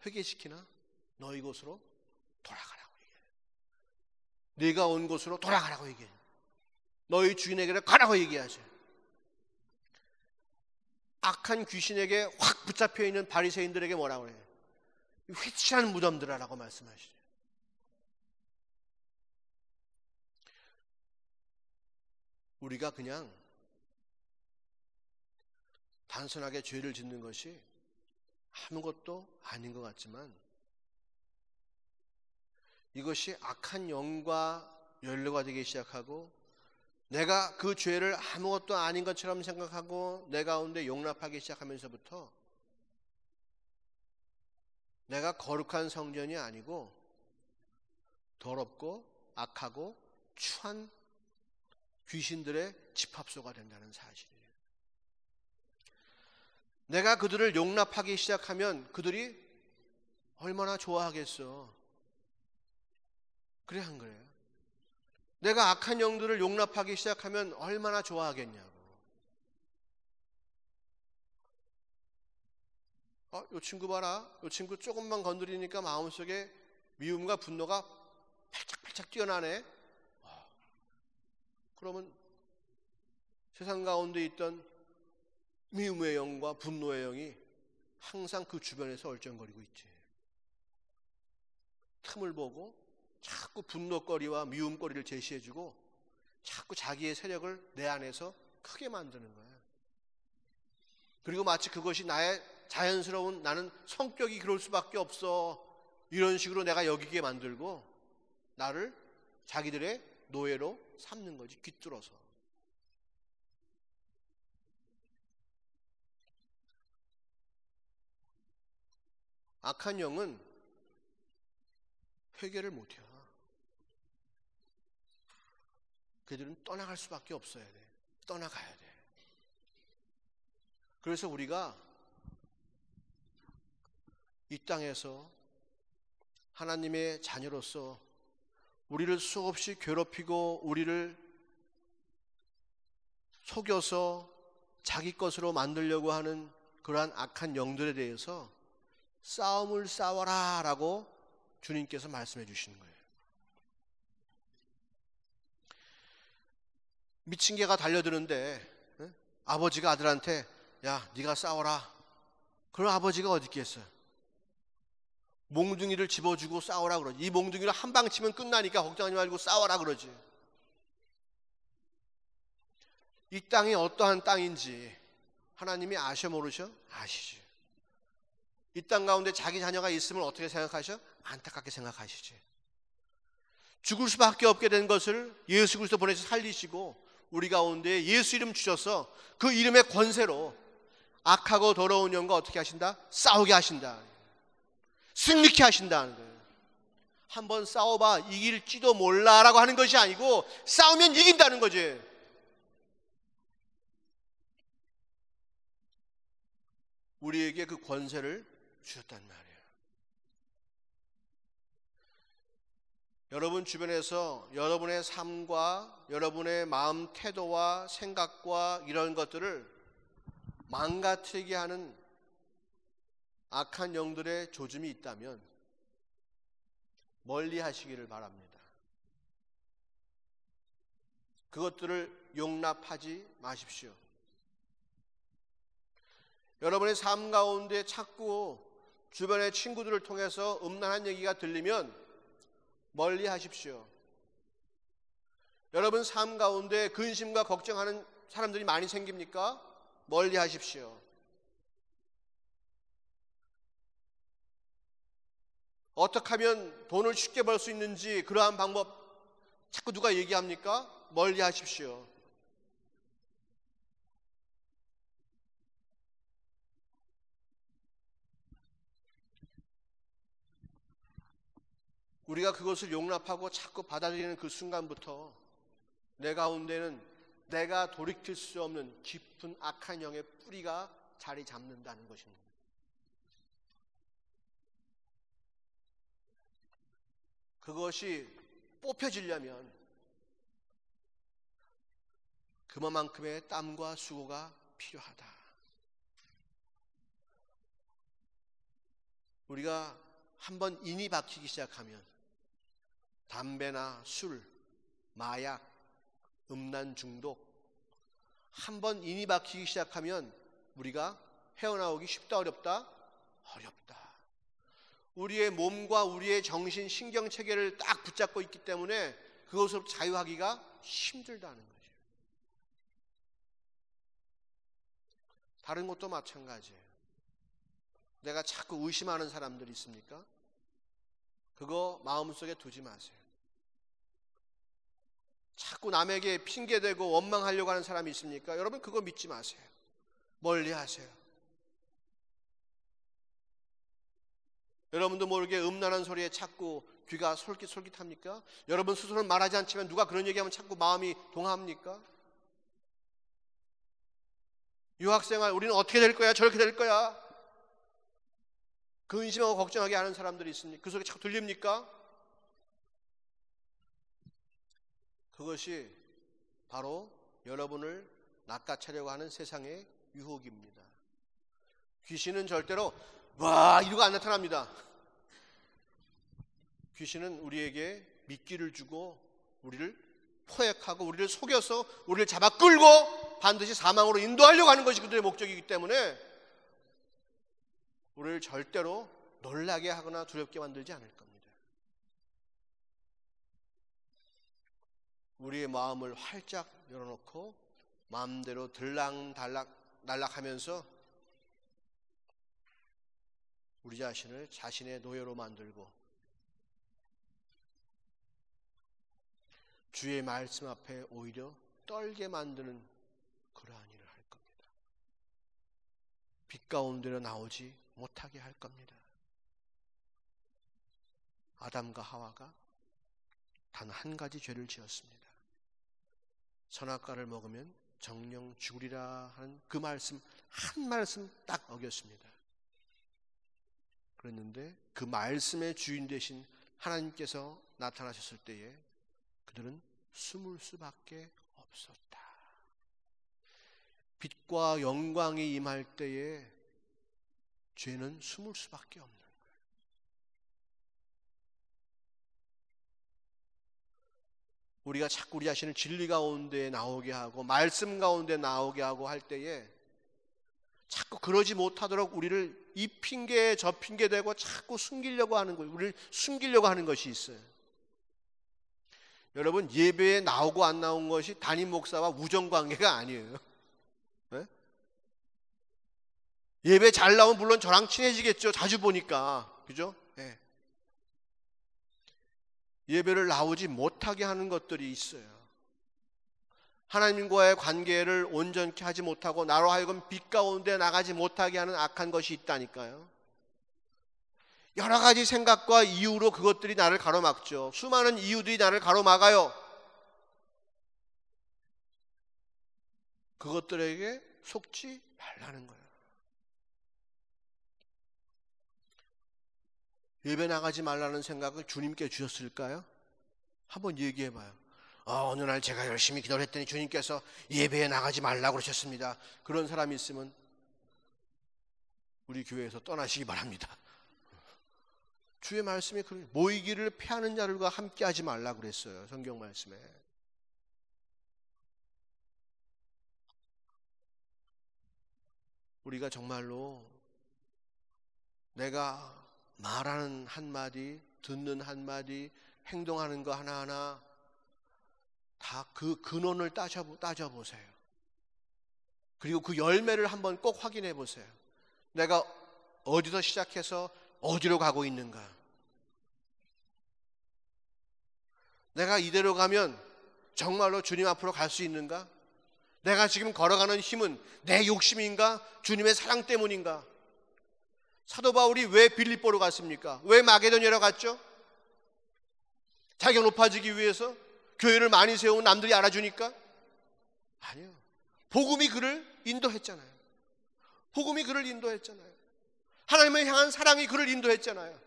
회개시키나 너희 곳으로 돌아가라고 얘기해요. 네가 온 곳으로 돌아가라고 얘기해요. 너희 주인에게로 가라고 얘기하죠. 악한 귀신에게 확 붙잡혀 있는 바리새인들에게 뭐라고 해요? 휘치한 무덤들아라고 말씀하시죠. 우리가 그냥 단순하게 죄를 짓는 것이 아무것도 아닌 것 같지만 이것이 악한 영과 연료가 되기 시작하고 내가 그 죄를 아무것도 아닌 것처럼 생각하고 내 가운데 용납하기 시작하면서부터 내가 거룩한 성전이 아니고 더럽고 악하고 추한 귀신들의 집합소가 된다는 사실이에요. 내가 그들을 용납하기 시작하면 그들이 얼마나 좋아하겠어. 그래 안 그래요? 내가 악한 영들을 용납하기 시작하면 얼마나 좋아하겠냐고. 요 친구 봐라. 요 친구 조금만 건드리니까 마음속에 미움과 분노가 팔짝팔짝 뛰어나네. 그러면 세상 가운데 있던 미움의 영과 분노의 영이 항상 그 주변에서 얼쩡거리고 있지. 틈을 보고 자꾸 분노거리와 미움거리를 제시해주고 자꾸 자기의 세력을 내 안에서 크게 만드는 거야. 그리고 마치 그것이 나의 자연스러운, 나는 성격이 그럴 수밖에 없어, 이런 식으로 내가 여기게 만들고 나를 자기들의 노예로 삼는 거지, 귀뚫어서. 악한 영은 회개를 못해요. 그들은 떠나갈 수밖에 없어야 돼. 떠나가야 돼. 그래서 우리가 이 땅에서 하나님의 자녀로서 우리를 수없이 괴롭히고 우리를 속여서 자기 것으로 만들려고 하는 그러한 악한 영들에 대해서 싸움을 싸워라 라고 주님께서 말씀해 주시는 거예요. 미친 개가 달려드는데 아버지가 아들한테 야 네가 싸워라. 그럼 아버지가 어디 있겠어요? 몽둥이를 집어주고 싸워라 그러지. 이 몽둥이를 한 방 치면 끝나니까 걱정하지 말고 싸워라 그러지. 이 땅이 어떠한 땅인지 하나님이 아셔 모르셔? 아시지. 이 땅 가운데 자기 자녀가 있으면 어떻게 생각하셔? 안타깝게 생각하시지. 죽을 수밖에 없게 된 것을 예수 그리스도 보내서 살리시고 우리 가운데 예수 이름 주셔서 그 이름의 권세로 악하고 더러운 영과 어떻게 하신다? 싸우게 하신다. 승리케 하신다는 거예요. 한번 싸워봐 이길지도 몰라라고 하는 것이 아니고 싸우면 이긴다는 거지. 우리에게 그 권세를 주셨단 말이에요. 여러분 주변에서 여러분의 삶과 여러분의 마음 태도와 생각과 이런 것들을 망가뜨리게 하는 악한 영들의 조짐이 있다면 멀리 하시기를 바랍니다. 그것들을 용납하지 마십시오. 여러분의 삶 가운데 자꾸 주변의 친구들을 통해서 음란한 얘기가 들리면 멀리 하십시오. 여러분 삶 가운데 근심과 걱정하는 사람들이 많이 생깁니까? 멀리 하십시오. 어떻게 하면 돈을 쉽게 벌 수 있는지 그러한 방법 자꾸 누가 얘기합니까? 멀리 하십시오. 우리가 그것을 용납하고 자꾸 받아들이는 그 순간부터 내 가운데는 내가 돌이킬 수 없는 깊은 악한 영의 뿌리가 자리 잡는다는 것입니다. 그것이 뽑혀지려면 그만큼의 땀과 수고가 필요하다. 우리가 한번 인이 박히기 시작하면 담배나 술, 마약, 음란 중독 한번 인이 박히기 시작하면 우리가 헤어나오기 쉽다 어렵다? 어렵다. 우리의 몸과 우리의 정신, 신경 체계를 딱 붙잡고 있기 때문에 그것으로 자유하기가 힘들다는 거죠. 다른 것도 마찬가지예요. 내가 자꾸 의심하는 사람들이 있습니까? 그거 마음속에 두지 마세요. 자꾸 남에게 핑계대고 원망하려고 하는 사람이 있습니까? 여러분 그거 믿지 마세요. 멀리 하세요. 여러분도 모르게 음란한 소리에 자꾸 귀가 솔깃솔깃합니까? 여러분 스스로는 말하지 않지만 누가 그런 얘기하면 자꾸 마음이 동합니까? 유학생활 우리는 어떻게 될 거야? 저렇게 될 거야? 근심하고 걱정하게 하는 사람들이 있습니까? 그 소리 자꾸 들립니까? 그것이 바로 여러분을 낚아채려고 하는 세상의 유혹입니다. 귀신은 절대로 와 이러고 안 나타납니다. 귀신은 우리에게 미끼를 주고 우리를 포획하고 우리를 속여서 우리를 잡아 끌고 반드시 사망으로 인도하려고 하는 것이 그들의 목적이기 때문에 우리를 절대로 놀라게 하거나 두렵게 만들지 않을 겁니다. 우리의 마음을 활짝 열어놓고 마음대로 들락날락하면서 우리 자신을 자신의 노예로 만들고 주의 말씀 앞에 오히려 떨게 만드는 그러한 일을 할 겁니다. 빛 가운데로 나오지 못하게 할 겁니다. 아담과 하와가 단 한 가지 죄를 지었습니다. 선악과를 먹으면 정령 죽으리라 하는 그 말씀 한 말씀 딱 어겼습니다. 그랬는데 그 말씀의 주인 되신 하나님께서 나타나셨을 때에 그들은 숨을 수밖에 없었다. 빛과 영광이 임할 때에 죄는 숨을 수밖에 없는 거예요. 우리가 자꾸 우리 자신을 진리 가운데 나오게 하고 말씀 가운데 나오게 하고 할 때에 자꾸 그러지 못하도록 우리를 이 핑계 저 핑계 대고 자꾸 숨기려고 하는 거예요. 우리를 숨기려고 하는 것이 있어요. 여러분 예배에 나오고 안 나온 것이 담임 목사와 우정관계가 아니에요. 네? 예배 잘 나오면 물론 저랑 친해지겠죠. 자주 보니까. 그죠? 네. 예배를 나오지 못하게 하는 것들이 있어요. 하나님과의 관계를 온전케 하지 못하고 나로 하여금 빛 가운데 나가지 못하게 하는 악한 것이 있다니까요. 여러 가지 생각과 이유로 그것들이 나를 가로막죠. 수많은 이유들이 나를 가로막아요. 그것들에게 속지 말라는 거예요. 예배 나가지 말라는 생각을 주님께 주셨을까요? 한번 얘기해봐요. 어느 날 제가 열심히 기도를 했더니 주님께서 예배에 나가지 말라고 그러셨습니다. 그런 사람이 있으면 우리 교회에서 떠나시기 바랍니다. 주의 말씀에 모이기를 패하는 자들과 함께 하지 말라고 그랬어요. 성경 말씀에. 우리가 정말로 내가 말하는 한마디, 듣는 한마디, 행동하는 거 하나하나 다 그 근원을 따져보세요. 그리고 그 열매를 한번 꼭 확인해 보세요. 내가 어디서 시작해서 어디로 가고 있는가? 내가 이대로 가면 정말로 주님 앞으로 갈 수 있는가? 내가 지금 걸어가는 힘은 내 욕심인가? 주님의 사랑 때문인가? 사도 바울이 왜 빌립보로 갔습니까? 왜 마게도냐로 갔죠? 자기가 높아지기 위해서? 교회를 많이 세우면 남들이 알아주니까? 아니요. 복음이 그를 인도했잖아요. 복음이 그를 인도했잖아요. 하나님을 향한 사랑이 그를 인도했잖아요.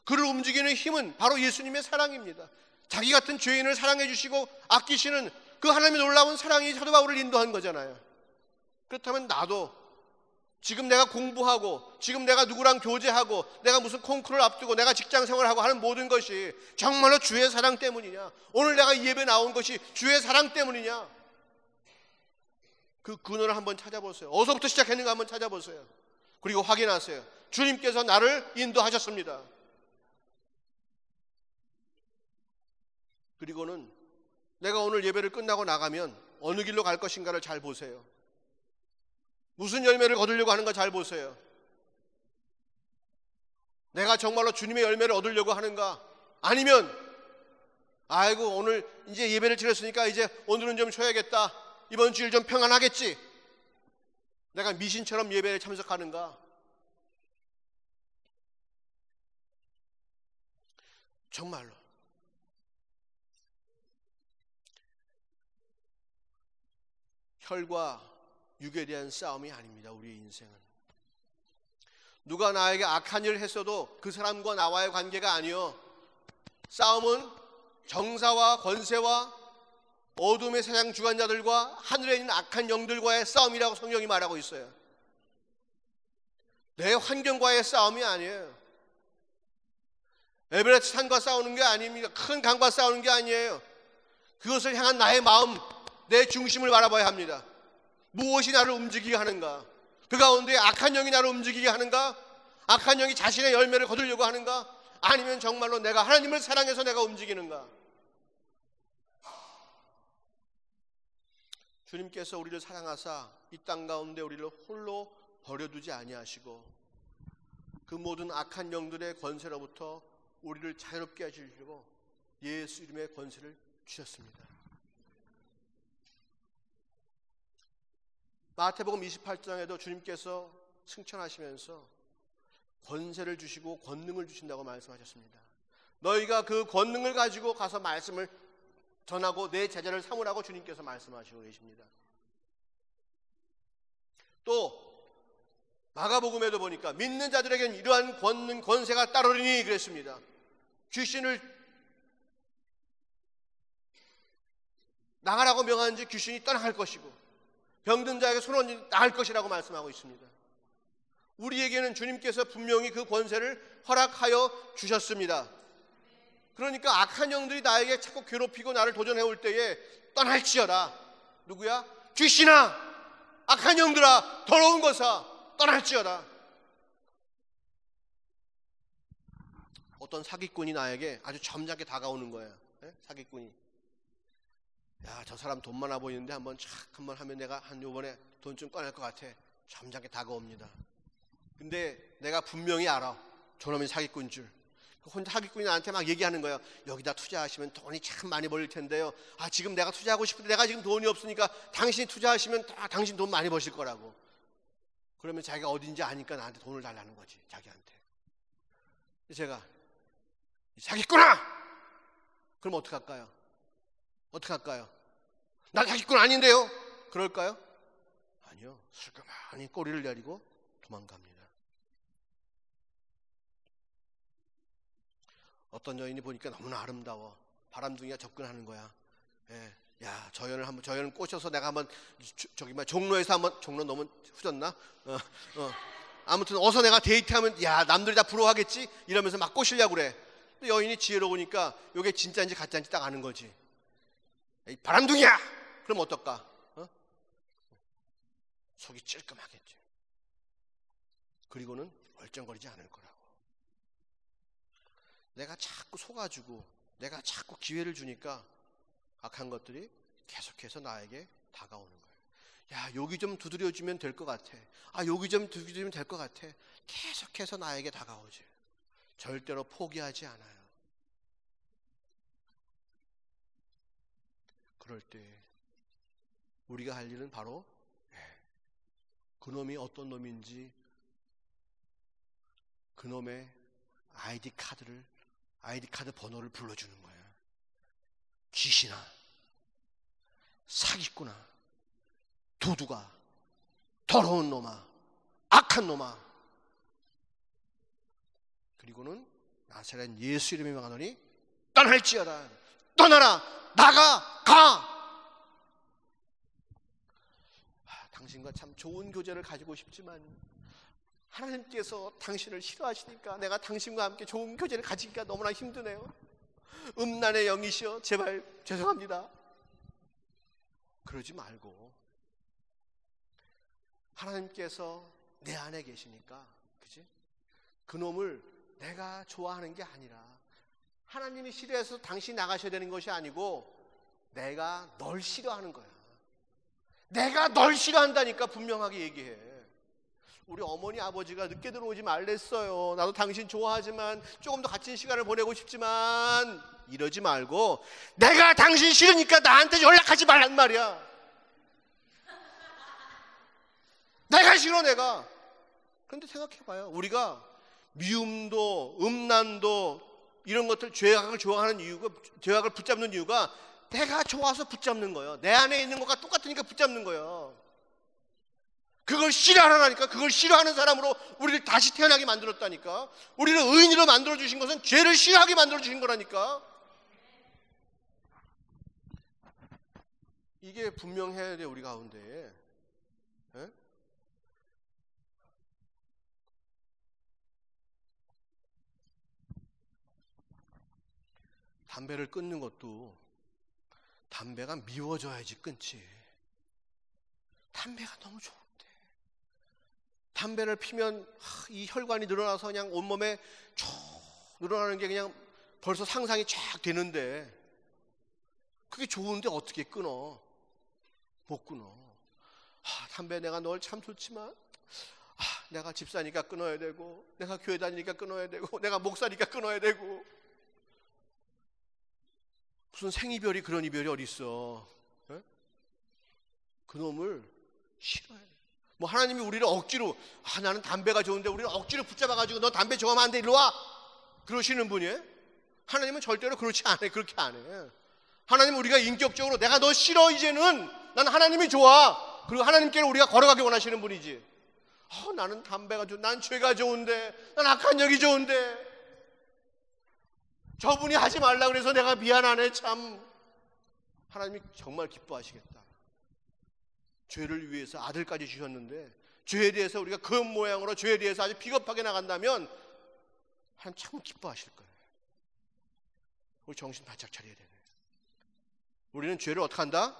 그를 움직이는 힘은 바로 예수님의 사랑입니다. 자기 같은 죄인을 사랑해 주시고 아끼시는 그 하나님의 놀라운 사랑이 사도 바울을 인도한 거잖아요. 그렇다면 나도 지금 내가 공부하고 지금 내가 누구랑 교제하고 내가 무슨 콩쿠르를 앞두고 내가 직장생활하고 하는 모든 것이 정말로 주의 사랑 때문이냐? 오늘 내가 이 예배 나온 것이 주의 사랑 때문이냐? 그 근원을 한번 찾아보세요. 어디서부터 시작했는가 한번 찾아보세요. 그리고 확인하세요. 주님께서 나를 인도하셨습니다. 그리고는 내가 오늘 예배를 끝나고 나가면 어느 길로 갈 것인가를 잘 보세요. 무슨 열매를 거두려고 하는가 잘 보세요. 내가 정말로 주님의 열매를 얻으려고 하는가? 아니면 아이고 오늘 이제 예배를 드렸으니까 이제 오늘은 좀 쉬어야겠다. 이번 주일 좀 평안하겠지. 내가 미신처럼 예배에 참석하는가? 정말로 혈과 육에 대한 싸움이 아닙니다. 우리의 인생은 누가 나에게 악한 일을 했어도 그 사람과 나와의 관계가 아니요, 싸움은 정사와 권세와 어둠의 세상 주관자들과 하늘에 있는 악한 영들과의 싸움이라고 성경이 말하고 있어요. 내 환경과의 싸움이 아니에요. 에베레스트 산과 싸우는 게 아닙니다. 큰 강과 싸우는 게 아니에요. 그것을 향한 나의 마음, 내 중심을 바라봐야 합니다. 무엇이 나를 움직이게 하는가? 그 가운데 악한 영이 나를 움직이게 하는가? 악한 영이 자신의 열매를 거두려고 하는가? 아니면 정말로 내가 하나님을 사랑해서 내가 움직이는가? 주님께서 우리를 사랑하사 이 땅 가운데 우리를 홀로 버려두지 아니하시고 그 모든 악한 영들의 권세로부터 우리를 자유롭게 하시려고 예수 이름의 권세를 주셨습니다. 마태복음 28장에도 주님께서 승천하시면서 권세를 주시고 권능을 주신다고 말씀하셨습니다. 너희가 그 권능을 가지고 가서 말씀을 전하고 내 제자를 삼으라고 주님께서 말씀하시고 계십니다. 또 마가복음에도 보니까 믿는 자들에게는 이러한 권능 권세가 따르리니 그랬습니다. 귀신을 나가라고 명하는지 귀신이 떠나갈 것이고 병든 자에게 손 얹으니 나을 것이라고 말씀하고 있습니다. 우리에게는 주님께서 분명히 그 권세를 허락하여 주셨습니다. 그러니까 악한 영들이 나에게 자꾸 괴롭히고 나를 도전해 올 때에 떠날지어다. 누구야? 귀신아, 악한 영들아, 더러운 것아, 떠날지어다. 어떤 사기꾼이 나에게 아주 점잖게 다가오는 거예요. 사기꾼이. 야, 저 사람 돈 많아 보이는데 한번 하면 내가 요번에 돈 좀 꺼낼 것 같아. 점잖게 다가옵니다. 근데 내가 분명히 알아. 저놈이 사기꾼인 줄. 혼자 사기꾼이 나한테 막 얘기하는 거예요. 여기다 투자하시면 돈이 참 많이 벌릴 텐데요. 아, 지금 내가 투자하고 싶은데 내가 지금 돈이 없으니까 당신이 투자하시면 당신 돈 많이 버실 거라고. 그러면 자기가 어딘지 아니까 나한테 돈을 달라는 거지, 자기한테. 제가 사기꾼아! 그럼 어떡할까요? 어떡할까요? 나 사기꾼 아닌데요? 그럴까요? 아니요. 슬그머니 꼬리를 내리고 도망갑니다. 어떤 여인이 보니까 너무나 아름다워. 바람둥이가 접근하는 거야. 예. 야, 저 여인을 꼬셔서 내가 한번 종로에서 한번, 종로 너무 후졌나? 아무튼 어서 내가 데이트하면 야, 남들이 다 부러워하겠지? 이러면서 막 꼬시려고 그래. 근데 여인이 지혜로우니까 이게 진짜인지 가짜인지 딱 아는 거지. 이 바람둥이야! 그럼 어떨까? 속이 찔끔하겠지. 그리고는 멀쩡거리지 않을 거라고. 내가 자꾸 속아주고 내가 자꾸 기회를 주니까 악한 것들이 계속해서 나에게 다가오는 거예요. 야, 여기 좀 두드려주면 될 것 같아. 아, 여기 좀 두드려주면 될 것 같아. 계속해서 나에게 다가오지. 절대로 포기하지 않아요. 그럴 때 우리가 할 일은 바로 그놈이 어떤 놈인지 그놈의 아이디 카드 번호를 불러주는 거예요. 귀신아, 사기꾼아, 도둑아, 더러운 놈아, 악한 놈아. 그리고는 나사렛 예수 이름에 명하노니 떠날지어다. 떠나라, 나가, 가. 당신과 참 좋은 교제를 가지고 싶지만 하나님께서 당신을 싫어하시니까 내가 당신과 함께 좋은 교제를 가지기가 너무나 힘드네요. 음란의 영이시여, 제발 죄송합니다. 그러지 말고 하나님께서 내 안에 계시니까, 그지? 그놈을 내가 좋아하는 게 아니라 하나님이 싫어해서 당신이 나가셔야 되는 것이 아니고 내가 널 싫어하는 거야. 내가 널 싫어한다니까 분명하게 얘기해. 우리 어머니 아버지가 늦게 들어오지 말랬어요. 나도 당신 좋아하지만 조금 더 같이 시간을 보내고 싶지만 이러지 말고 내가 당신 싫으니까 나한테 연락하지 말란 말이야. 내가 싫어, 내가. 그런데 생각해봐요. 우리가 미움도 음란도 이런 것들, 죄악을 좋아하는 이유가, 죄악을 붙잡는 이유가 내가 좋아서 붙잡는 거예요. 내 안에 있는 것과 똑같으니까 붙잡는 거예요. 그걸 싫어하라니까. 그걸 싫어하는 사람으로 우리를 다시 태어나게 만들었다니까. 우리를 의인으로 만들어주신 것은 죄를 싫어하게 만들어주신 거라니까. 이게 분명해야 돼, 우리 가운데. 에? 담배를 끊는 것도 담배가 미워져야지 끊지. 담배가 너무 좋은데 담배를 피면 이 혈관이 늘어나서 그냥 온몸에 쭉 늘어나는 게 그냥 벌써 상상이 쫙 되는데 그게 좋은데 어떻게 끊어? 못 끊어. 담배 내가 널 참 좋지만 내가 집사니까 끊어야 되고, 내가 교회 다니니까 끊어야 되고, 내가 목사니까 끊어야 되고. 무슨 생이별이 그런 이별이 어딨어. 에? 그놈을 싫어해. 뭐 하나님이 우리를 억지로 나는 담배가 좋은데 우리를 억지로 붙잡아가지고 너 담배 좋아하면 안 돼, 일로 와, 그러시는 분이에요? 하나님은 절대로 그렇지 않아요. 그렇게 안 해. 하나님은 우리가 인격적으로 내가 너 싫어, 이제는 난 하나님이 좋아, 그리고 하나님께로 우리가 걸어가기 원하시는 분이지. 나는 담배가 좋은데, 난 죄가 좋은데, 난 악한 영이 좋은데 저분이 하지 말라 그래서 내가 미안하네. 참 하나님이 정말 기뻐하시겠다. 죄를 위해서 아들까지 주셨는데 죄에 대해서 우리가 그 모양으로 죄에 대해서 아주 비겁하게 나간다면 하나님 참 기뻐하실 거예요. 우리 정신 바짝 차려야 되네. 우리는 죄를 어떻게 한다?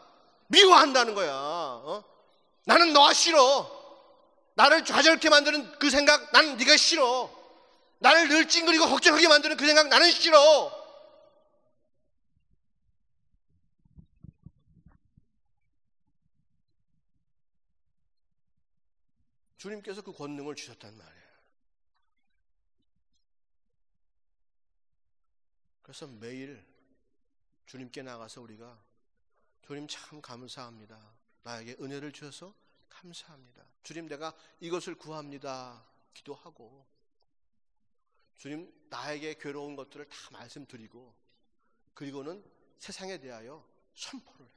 미워한다는 거야. 나는 너가 싫어. 나를 좌절케 만드는 그 생각, 나는 네가 싫어. 나를 늘 찡그리고 걱정하게 만드는 그 생각, 나는 싫어. 주님께서 그 권능을 주셨단 말이에요. 그래서 매일 주님께 나가서 우리가 주님 참 감사합니다. 나에게 은혜를 주셔서 감사합니다. 주님, 내가 이것을 구합니다. 기도하고, 주님, 나에게 괴로운 것들을 다 말씀드리고, 그리고는 세상에 대하여 선포를 해.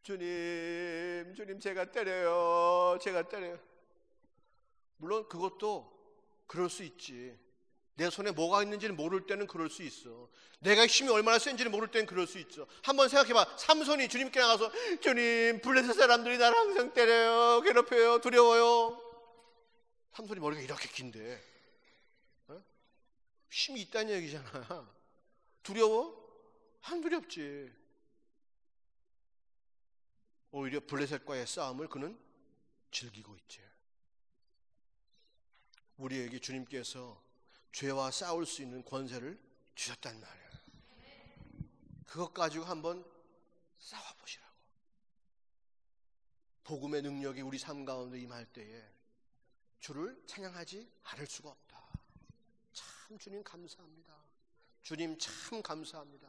주님 제가 때려요. 물론 그것도 그럴 수 있지. 내 손에 뭐가 있는지는 모를 때는 그럴 수 있어. 내가 힘이 얼마나 센지는 모를 때는 그럴 수 있어. 한번 생각해봐. 삼손이 주님께 나가서 주님, 블레셋 사람들이 나를 항상 때려요, 괴롭혀요, 두려워요. 삼손이 머리가 이렇게 긴데 힘이 있다는 얘기잖아. 두려워? 안 두렵지. 오히려 블레셋과의 싸움을 그는 즐기고 있지. 우리에게 주님께서 죄와 싸울 수 있는 권세를 주셨단 말이에요. 그것 가지고 한번 싸워보시라고. 복음의 능력이 우리 삶 가운데 임할 때에 주를 찬양하지 않을 수가 없다. 참 주님 감사합니다. 주님 참 감사합니다.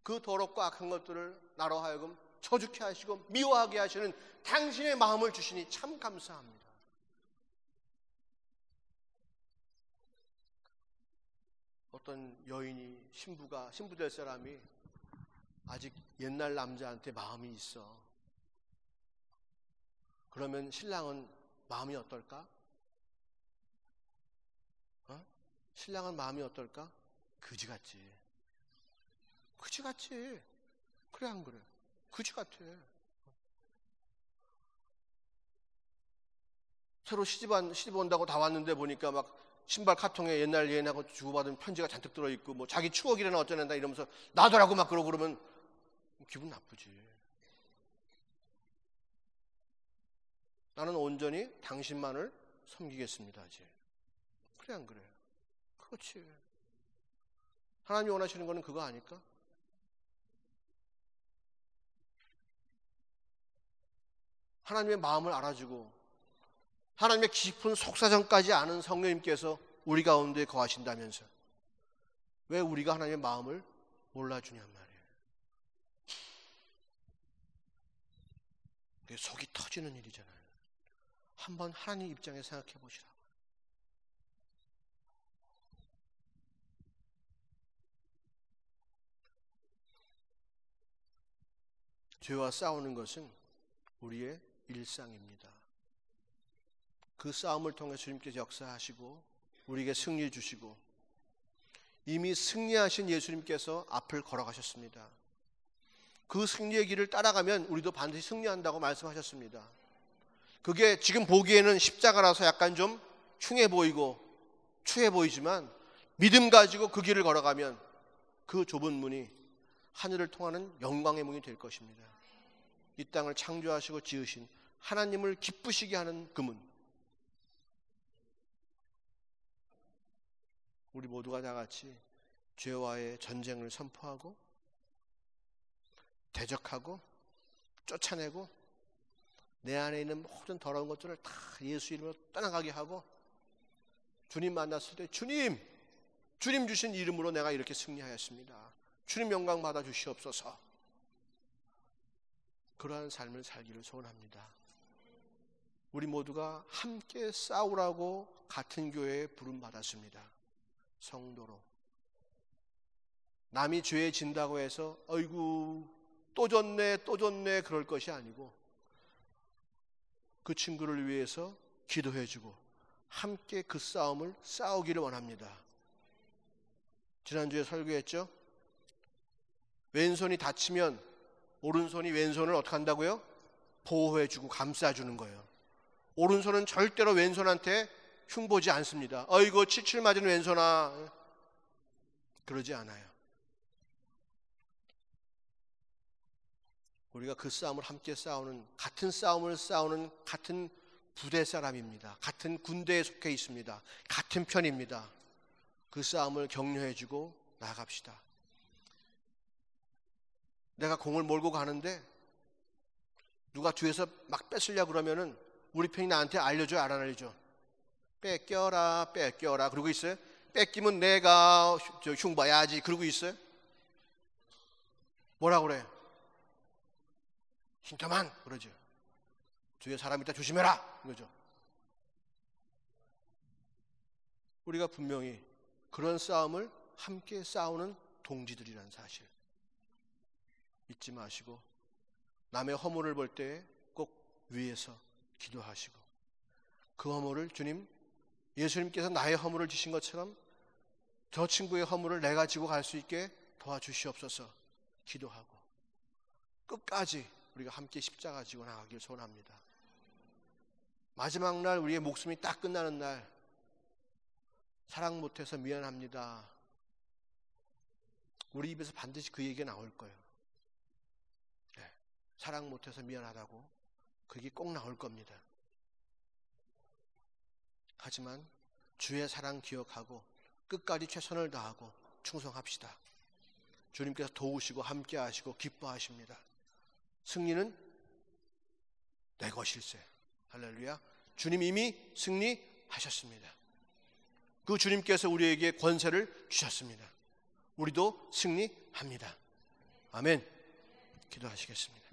그 더럽고 악한 것들을 나로 하여금 저주케 하시고 미워하게 하시는 당신의 마음을 주시니 참 감사합니다. 어떤 여인이 신부 될 사람이 아직 옛날 남자한테 마음이 있어. 그러면 신랑은 마음이 어떨까? 신랑은 마음이 어떨까? 그지같지. 그지같지. 그래 안 그래? 그지같아. 새로 시집 온다고 다 왔는데 보니까 막 신발 카통에 옛날 예인하고 주고받은 편지가 잔뜩 들어있고 뭐 자기 추억이라나 어쩌는다 이러면서 놔둬라고 막 그러고 그러면 기분 나쁘지. 나는 온전히 당신만을 섬기겠습니다. 이제. 그래 안 그래? 그렇지. 하나님이 원하시는 거는 그거 아닐까? 하나님의 마음을 알아주고 하나님의 깊은 속사정까지 아는 성령님께서 우리 가운데 거하신다면서 왜 우리가 하나님의 마음을 몰라주냔 말이에요. 그게 속이 터지는 일이잖아요. 한번 하나님 입장에 생각해 보시라고. 죄와 싸우는 것은 우리의 일상입니다. 그 싸움을 통해 주님께서 역사하시고 우리에게 승리 주시고 이미 승리하신 예수님께서 앞을 걸어가셨습니다. 그 승리의 길을 따라가면 우리도 반드시 승리한다고 말씀하셨습니다. 그게 지금 보기에는 십자가라서 약간 좀 흉해 보이고 추해 보이지만 믿음 가지고 그 길을 걸어가면 그 좁은 문이 하늘을 통하는 영광의 문이 될 것입니다. 이 땅을 창조하시고 지으신 하나님을 기쁘시게 하는 그 문. 우리 모두가 다 같이 죄와의 전쟁을 선포하고 대적하고 쫓아내고 내 안에 있는 모든 더러운 것들을 다 예수 이름으로 떠나가게 하고 주님 만났을 때 주님 주신 이름으로 내가 이렇게 승리하였습니다. 주님 영광 받아 주시옵소서. 그러한 삶을 살기를 소원합니다. 우리 모두가 함께 싸우라고 같은 교회에 부름받았습니다. 성도로. 남이 죄에 진다고 해서 어이구 또 졌네 그럴 것이 아니고 그 친구를 위해서 기도해주고 함께 그 싸움을 싸우기를 원합니다. 지난주에 설교했죠? 왼손이 다치면 오른손이 왼손을 어떻게 한다고요? 보호해주고 감싸주는 거예요. 오른손은 절대로 왼손한테 흉보지 않습니다. 어이구 칠칠 맞은 왼손아. 그러지 않아요. 우리가 그 싸움을 함께 싸우는 같은 싸움을 싸우는 같은 부대 사람입니다. 같은 군대에 속해 있습니다. 같은 편입니다. 그 싸움을 격려해주고 나아갑시다. 내가 공을 몰고 가는데 누가 뒤에서 막 뺏으려고 그러면은 우리 편이 나한테 알려줘요, 안 알려줘? 뺏겨라 그러고 있어요? 뺏기면 내가 흉봐야지 그러고 있어요? 뭐라 그래? 힌터만 그러죠. 뒤에 사람 있다 조심해라 이거죠. 우리가 분명히 그런 싸움을 함께 싸우는 동지들이라는 사실 잊지 마시고 남의 허물을 볼 때 꼭 위에서 기도하시고 그 허물을 예수님께서 나의 허물을 지신 것처럼 저 친구의 허물을 내가 지고 갈 수 있게 도와주시옵소서 기도하고 끝까지 우리가 함께 십자가 지고 나가길 소원합니다. 마지막 날 우리의 목숨이 딱 끝나는 날 사랑 못해서 미안합니다. 우리 입에서 반드시 그 얘기가 나올 거예요. 네, 사랑 못해서 미안하다고 그게 꼭 나올 겁니다. 하지만 주의 사랑 기억하고 끝까지 최선을 다하고 충성합시다. 주님께서 도우시고 함께 하시고 기뻐하십니다. 승리는 내 것일세. 할렐루야. 주님 이미 승리하셨습니다. 그 주님께서 우리에게 권세를 주셨습니다. 우리도 승리합니다. 아멘. 기도하시겠습니다.